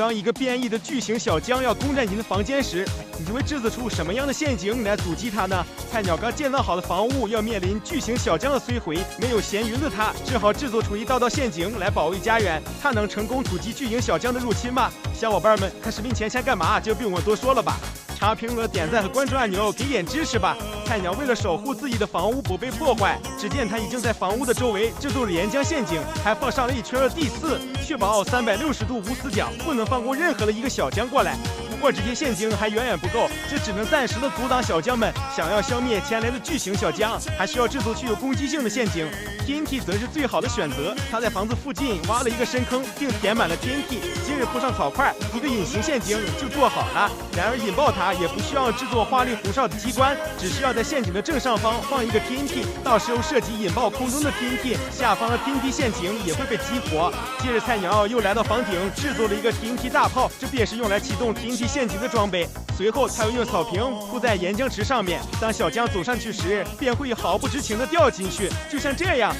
当一个变异的巨型小将要攻占你的房间时，你就会制作出什么样的陷阱来阻击它呢？菜鸟刚建造好的房屋要面临巨型小将的摧毁，没有闲鱼的他只好制作出一道陷阱来保卫家园。他能成功阻击巨型小将的入侵吗？小伙伴们，看视频前想干嘛就不用我多说了吧。查评论、点赞和关注按钮，给点支持吧！菜鸟为了守护自己的房屋不被破坏，只见他已经在房屋的周围制作了岩浆陷阱，还放上了一圈地刺，确保360度无死角，不能放过任何的一个小将过来。不过这些陷阱还远远不够，这只能暂时的阻挡小将们想要消灭前来的巨型小将，还需要制作具有攻击性的陷阱。TNT 则是最好的选择。他在房子附近挖了一个深坑，并填满了 TNT， 接着铺上草块，一个隐形陷阱就做好了。然而引爆它也不需要制作花里胡哨的机关，只需要在陷阱的正上方放一个 TNT， 到时候射击引爆空中的 TNT， 下方的 TNT 陷阱也会被激活。接着菜鸟又来到房顶，制作了一个 TNT 大炮，这便是用来启动 TNT 陷阱的装备。随后他又用草坪铺在岩浆池上面，当小将走上去时，便会毫不知情地掉进去，就像这样。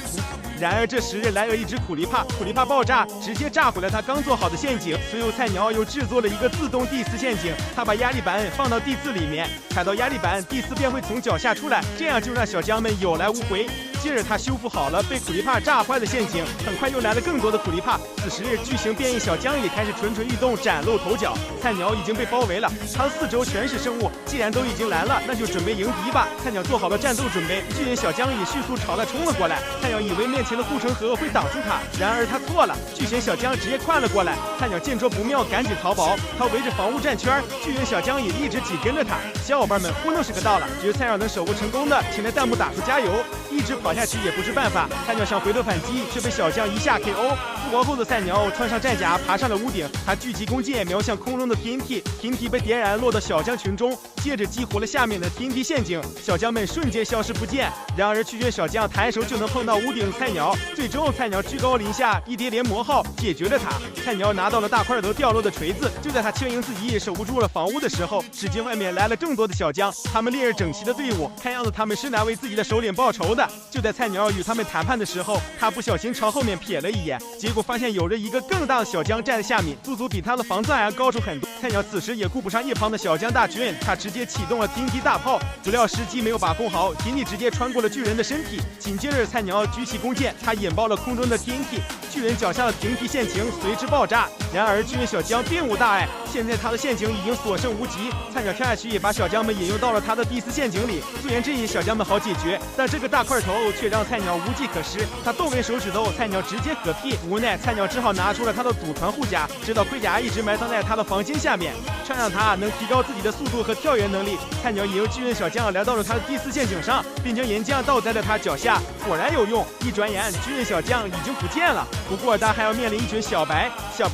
然而这时来了一只苦力怕，苦力怕爆炸，直接炸毁了他刚做好的陷阱。随后菜鸟又制作了一个自动地刺陷阱，他把压力板放到地刺里面，踩到压力板，地刺便会从脚下出来，这样就让小将们有来无回。接着他修复好了被苦力怕炸坏的陷阱，很快又来了更多的苦力怕。此时巨型变异小将也开始蠢蠢欲动，崭露头角。菜鸟已经被包围了，他的四周全是生物，既然都已经来了，那就准备迎敌吧。菜鸟做好了战斗准备，巨型小将也迅速朝他冲了过来。菜鸟以为面前的护城河会挡住他，然而他错了，巨型小将直接窜了过来。菜鸟见状不妙，赶紧逃跑。他围着房屋转圈，巨型小将也一直紧跟着他。小伙伴们，糊弄时刻到了，觉得菜鸟能守护成功的，请在弹幕打出加油。一直跑下去也不是办法，菜鸟想回头反击，却被小将一下 KO。复活后的菜鸟穿上战甲，爬上了屋顶，他聚集弓箭瞄向空中的 TNT 被点燃，落到小将群中，接着激活了下面的 TNT 陷阱，小将们瞬间消失不见。然而拒绝小将抬手就能碰到屋顶的菜鸟，最终菜鸟居高临下一叠连魔号解决了他。菜鸟拿到了大块头掉落的锤子，就在他轻盈自己守不住了房屋的时候，只见外面来了更多的小将，他们列着整齐的队伍，看样子他们是来为自己的首领报仇的。就在菜鸟与他们谈判的时候，他不小心朝后面瞥了一眼，结果发现有着一个更大的小将站在下面，足足比他的房子还要高出很多。菜鸟此时也顾不上一旁的小将大军，他直接启动了 TNT 大炮，不料时机没有把控好，TNT直接穿过了巨人的身体。紧接着菜鸟举起弓箭，他引爆了空中的 TNT， 巨人脚下的停体陷阱随之爆炸。然而巨人小将并无大碍，现在他的陷阱已经所剩无几，菜鸟跳下去也把小将们引诱到了他的第四陷阱里。虽然这些小将们好解决，但这个大块头却让菜鸟无计可施，他动根手指头，菜鸟直接嗝屁。无奈菜鸟只好拿出了他的祖传护甲，知道盔甲一直埋藏在他的房间下面，穿上它能提高自己的速度和跳跃能力。菜鸟引诱巨人小将来到了他的第四陷阱上，并将岩浆倒在了他脚下，果然有用。一转眼巨人小将已经不见了，不过他还要面临一群小白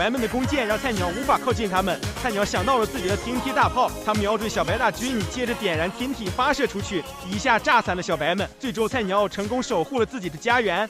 们的弓箭让菜鸟无法靠近他们。菜鸟想到了自己的 TNT 大炮，他瞄准小白大军，接着点燃 TNT 发射出去，一下炸散了小白们。最终菜鸟成功守护了自己的家园。